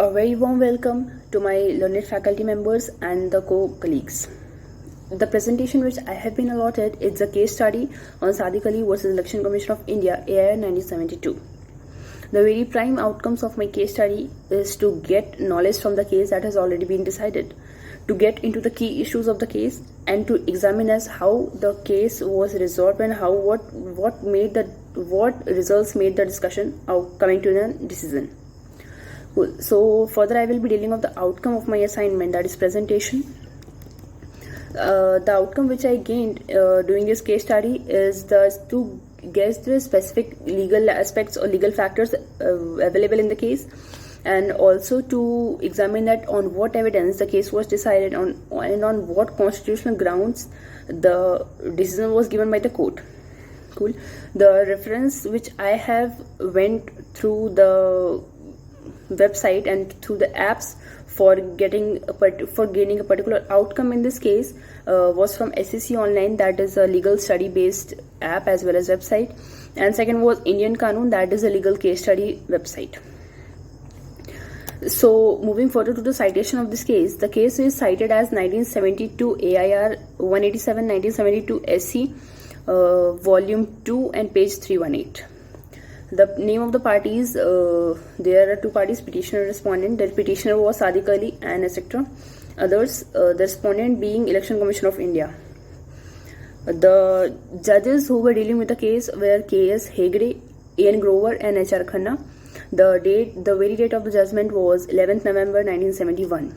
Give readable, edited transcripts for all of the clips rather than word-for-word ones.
A very warm welcome to my learned faculty members and the co-colleagues. The presentation which I have been allotted is a case study on Sadiq Ali versus Election Commission of India, AIR 1972. The very prime outcomes of my case study is to get knowledge from the case that has already been decided, to get into the key issues of the case, and to examine as how the case was resolved and how what results made the discussion coming to a decision. Cool. So further I will be dealing with the outcome of my assignment, that is presentation. The outcome which I gained doing this case study is to guess the specific legal aspects or legal factors available in the case, and also to examine that on what evidence the case was decided on and on what constitutional grounds the decision was given by the court. Cool. The reference which I have went through the website and through the apps for gaining a particular outcome in this case was from SEC Online, that is a legal study based app as well as website, and second was Indian Qanun, that is a legal case study website. So moving further to the citation of this case, the case is cited as 1972 AIR 187 1972 SC volume 2 and page 318. The name of the parties, there are two parties, petitioner and respondent. The petitioner was Sadiq Ali and etc. Others, the respondent being Election Commission of India. The judges who were dealing with the case were K.S. Hegde, A.N. Grover and H.R. Khanna. The very date of the judgment was 11th November 1971.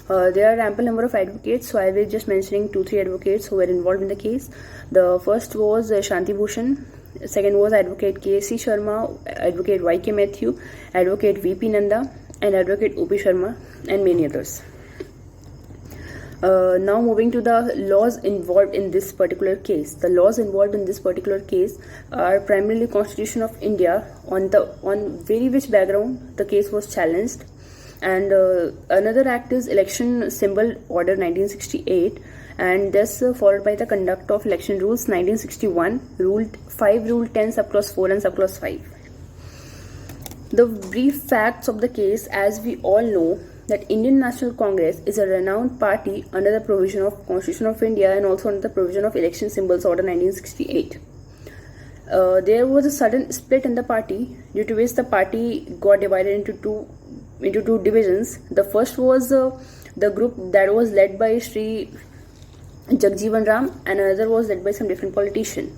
There are ample number of advocates, so I will just mentioning 2-3 advocates who were involved in the case. The first was Shanti Bhushan. Second was Advocate K.C. Sharma, Advocate Y.K. Matthew, Advocate V.P. Nanda, and Advocate O.P. Sharma, and many others. Now moving to the laws involved in this particular case. The laws involved in this particular case are primarily Constitution of India, on very which background the case was challenged, and another act is Election Symbol Order 1968, and this followed by the Conduct of Election Rules 1961, Rule 5, Rule 10, Subclause 4 and Subclause 5. The brief facts of the case, as we all know, that Indian National Congress is a renowned party under the provision of Constitution of India and also under the provision of Election Symbols Order 1968. There was a sudden split in the party, due to which the party got divided into two divisions. The first was the group that was led by Sri Jagjeevan Ram, and another was led by some different politician.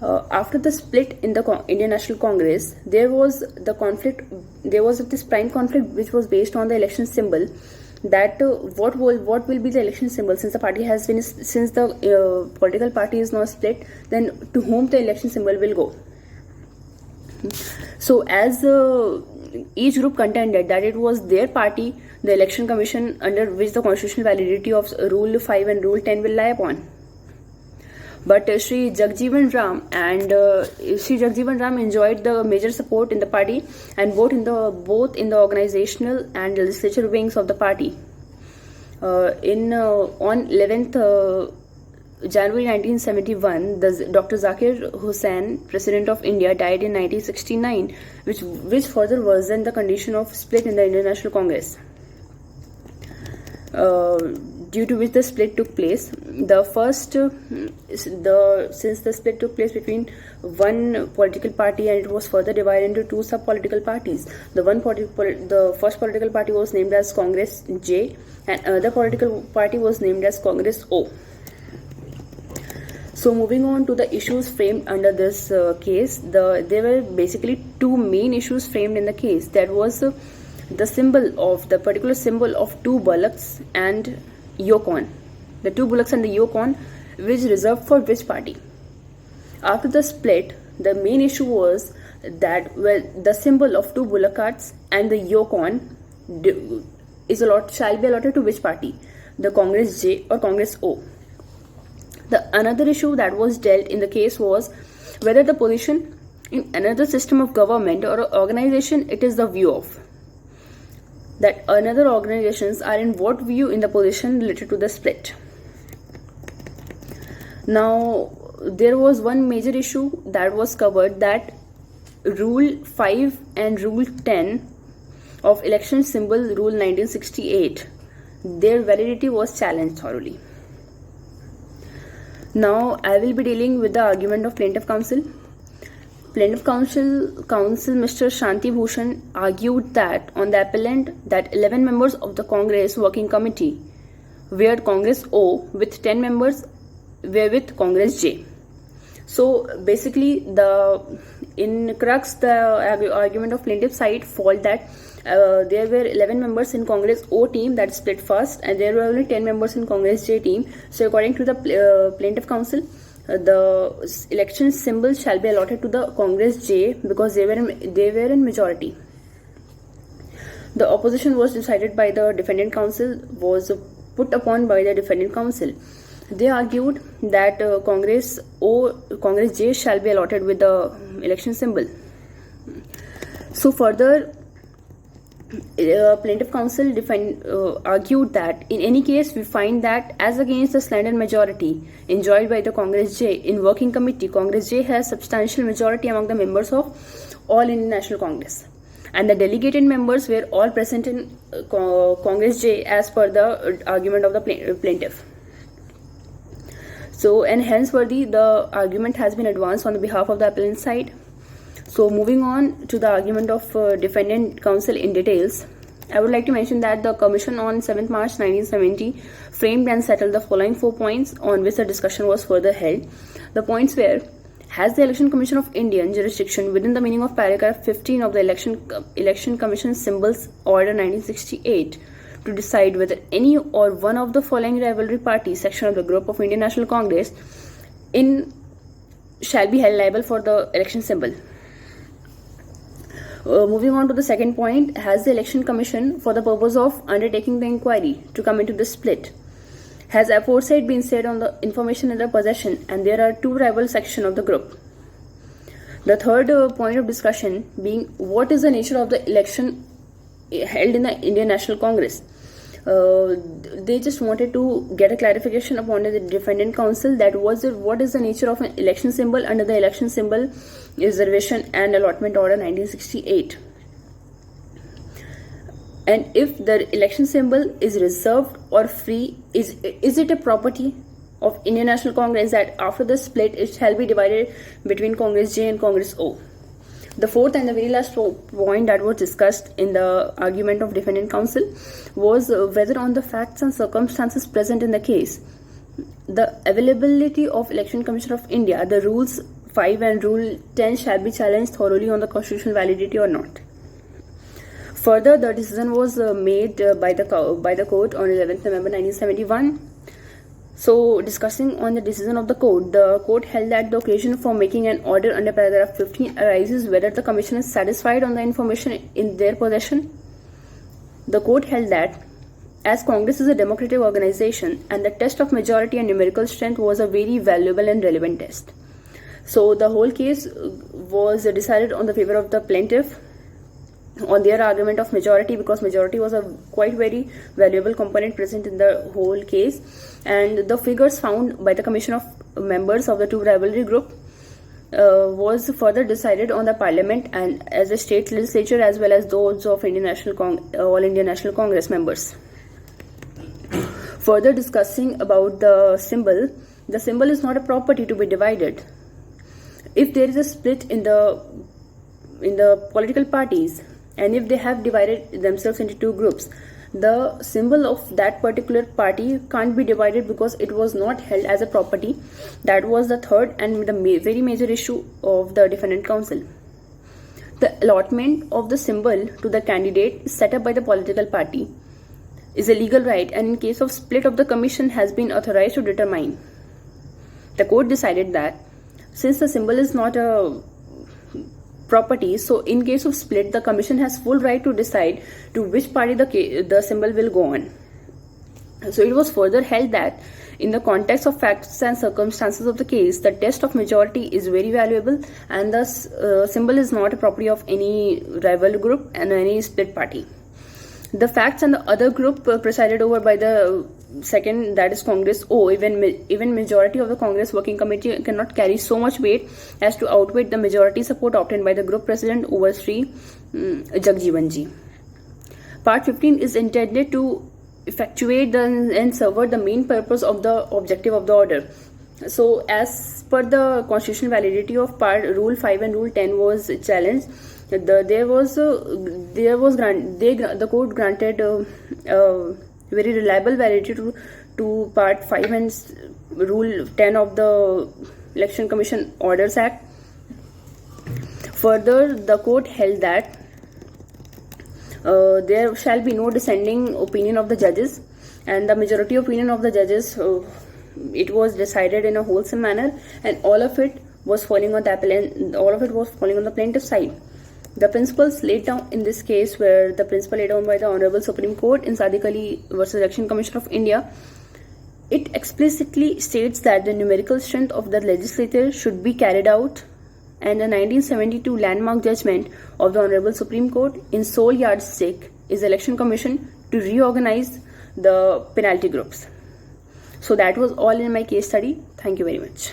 After the split in the Indian National Congress, there was this prime conflict which was based on the election symbol, that what will be the election symbol, since the party has been, since the political party is now split, then to whom the election symbol will go. So as each group contended that it was their party, the election commission under which the constitutional validity of Rule 5 and Rule 10 will lie upon. But Sri Jagjeevan Ram enjoyed the major support in the party, and both in the organizational and legislature wings of the party. On 11th January 1971, Dr. Zakir Hussain, President of India, died in 1969, which further worsened the condition of split in the Indian National Congress. Due to which the split took place. Since the split took place between one political party, and it was further divided into two sub-political parties. The first political party was named as Congress J, and another political party was named as Congress O. So moving on to the issues framed under this case, there were basically two main issues framed in the case. That was the particular symbol of two bullocks and yoke on. The two bullocks and the yoke on, which reserved for which party. After the split, the main issue was that the symbol of two bullock carts and the yoke on shall be allotted to which party, the Congress J or Congress O. The another issue that was dealt in the case was whether the position in another system of government or organization it is the view of. That another organizations are in what view in the position related to the split. Now, there was one major issue that was covered, that Rule 5 and Rule 10 of election symbol rule 1968, their validity was challenged thoroughly. Now I will be dealing with the argument of plaintiff counsel. Plaintiff counsel Mr. Shanti Bhushan argued that on the appellant that 11 members of the Congress Working Committee were Congress O with 10 members were with Congress J. So basically in crux the argument of plaintiff side fault that there were 11 members in Congress O team that split first, and there were only 10 members in Congress J team. So according to the plaintiff counsel, the election symbol shall be allotted to the Congress J because they were in majority. The opposition was decided by the defendant counsel, was put upon by the defendant counsel. They argued that Congress J shall be allotted with the election symbol. So further, plaintiff counsel argued that in any case we find that as against the slender majority enjoyed by the Congress J in working committee, Congress J has substantial majority among the members of all Indian National Congress, and the delegated members were all present in Congress J as per the argument of the plaintiff. So and henceworthy the argument has been advanced on the behalf of the appellant side. So moving on to the argument of defendant counsel in details, I would like to mention that the Commission on 7th March 1970 framed and settled the following 4 points on which the discussion was further held. The points were: has the Election Commission of Indian jurisdiction within the meaning of paragraph 15 of the Election Commission Symbols Order 1968 to decide whether any or one of the following rivalry parties section of the group of Indian National Congress shall be held liable for the election symbol. Moving on to the second point, has the Election Commission, for the purpose of undertaking the inquiry to come into the split, has aforesaid been said on the information in their possession, and there are two rival sections of the group. The third point of discussion being, what is the nature of the election held in the Indian National Congress? They just wanted to get a clarification upon the defendant counsel that what is the nature of an election symbol under the Election Symbol Reservation and Allotment Order 1968, and if the election symbol is reserved or free, is it a property of Indian National Congress that after the split it shall be divided between Congress J and Congress O. The fourth and the very last point that was discussed in the argument of defendant counsel was whether on the facts and circumstances present in the case, the availability of Election Commission of India, the rules 5 and rule 10 shall be challenged thoroughly on the constitutional validity or not. Further, the decision was made by the court on 11th November 1971. So, discussing on the decision of the court held that the occasion for making an order under paragraph 15 arises whether the commission is satisfied on the information in their possession. The court held that as Congress is a democratic organization and the test of majority and numerical strength was a very valuable and relevant test. So the whole case was decided on the favor of the plaintiff on their argument of majority, because majority was a quite very valuable component present in the whole case, and the figures found by the commission of members of the two rivalry group was further decided on the parliament and as a state legislature as well as those of All India National Congress members. Further discussing about the symbol is not a property to be divided. If there is a split in the political parties, and if they have divided themselves into two groups, the symbol of that particular party can't be divided because it was not held as a property. That was the third and the very major issue of the defendant counsel. The allotment of the symbol to the candidate set up by the political party is a legal right, and in case of split of the commission has been authorized to determine. The court decided that since the symbol is not a property, so in case of split, the commission has full right to decide to which party the symbol will go on. So it was further held that in the context of facts and circumstances of the case, the test of majority is very valuable, and thus symbol is not a property of any rival group and any split party. The facts and the other group presided over by the second, that is Congress O, even majority of the Congress Working Committee cannot carry so much weight as to outweigh the majority support obtained by the group president over Sri Jagjivan Ji. Part 15 is intended to effectuate and subvert the main purpose of the objective of the order. So as per the constitutional validity of Rule 5 and Rule 10 was challenged, the court granted very reliable validity to Part 5 and Rule 10 of the Election Commission Orders Act. Further, the court held that there shall be no dissenting opinion of the judges, and the majority opinion of the judges, it was decided in a wholesome manner, and all of it was falling on the plaintiff's side. The principles laid down in this case were the principle laid down by the Honorable Supreme Court in Sadiq Ali versus Election Commission of India. It explicitly states that the numerical strength of the legislature should be carried out, and the 1972 landmark judgment of the Honorable Supreme Court in sole yardstick is the Election Commission to reorganize the penalty groups. So that was all in my case study. Thank you very much.